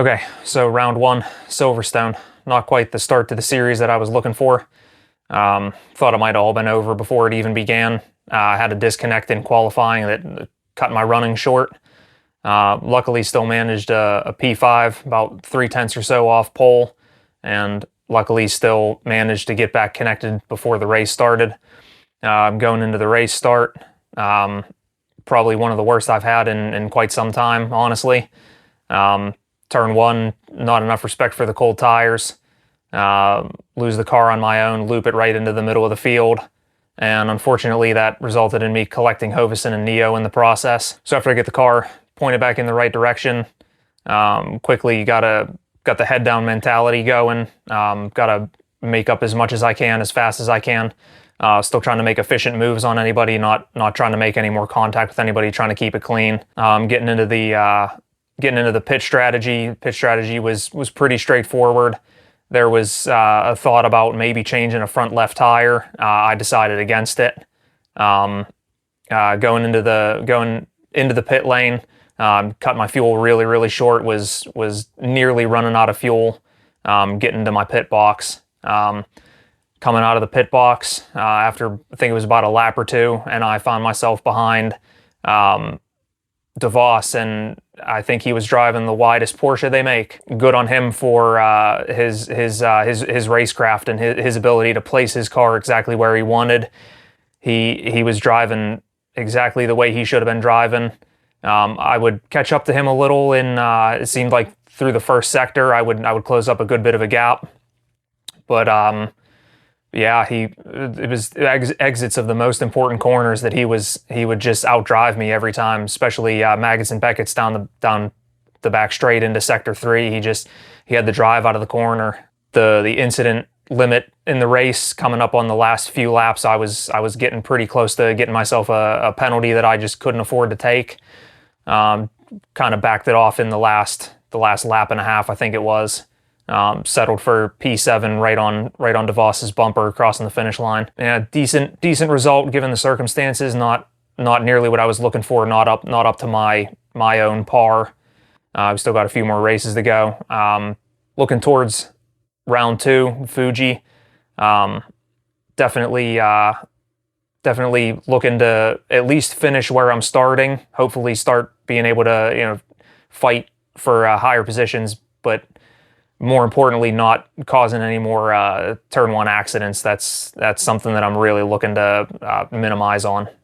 Okay, so round one, Silverstone. Not quite the start to the series that I was looking for. Thought it might have all been over before it even began. I had a disconnect in qualifying that cut my running short. Luckily still managed a P5, about 3/10 or so off pole, and luckily still managed to get back connected before the race started. Going into the race start, probably one of the worst I've had in quite some time, honestly. Turn one, not enough respect for the cold tires. Lose the car on my own, loop it right into the middle of the field. And unfortunately, that resulted in me collecting Hovesen and Neo in the process. So after I get the car pointed back in the right direction, quickly got the head down mentality going. Got to make up as much as I can, as fast as I can. Still trying to make efficient moves on anybody, not trying to make any more contact with anybody, trying to keep it clean. Getting into the pit strategy. Pit strategy was pretty straightforward. There was a thought about maybe changing a front left tire. I decided against it. Going into the pit lane, cut my fuel really short. Was nearly running out of fuel. Getting to my pit box. Coming out of the pit box after I think it was about a lap or two, and I found myself behind DeVos, and I think he was driving the widest Porsche they make. Good on him for his racecraft and his ability to place his car exactly where he wanted. He was driving exactly the way he should have been driving. I would catch up to him a little in it seemed like through the first sector. I would close up a good bit of a gap, but yeah, it was exits of the most important corners that he would just outdrive me every time, especially Maggots and Beckett's down the back straight into sector 3. He had the drive out of the corner. The incident limit in the race coming up on the last few laps, I was getting pretty close to getting myself a penalty that I just couldn't afford to take. Kind of backed it off in the last lap and a half, I think it was. Settled for P7 right on DeVos's bumper crossing the finish line. Yeah, decent result given the circumstances. Not nearly what I was looking for. Not up to my own par. We've still got a few more races to go. Looking towards round 2, Fuji. Definitely looking to at least finish where I'm starting. Hopefully start being able to fight for higher positions, but more importantly, not causing any more turn 1 accidents. That's something that I'm really looking to minimize on.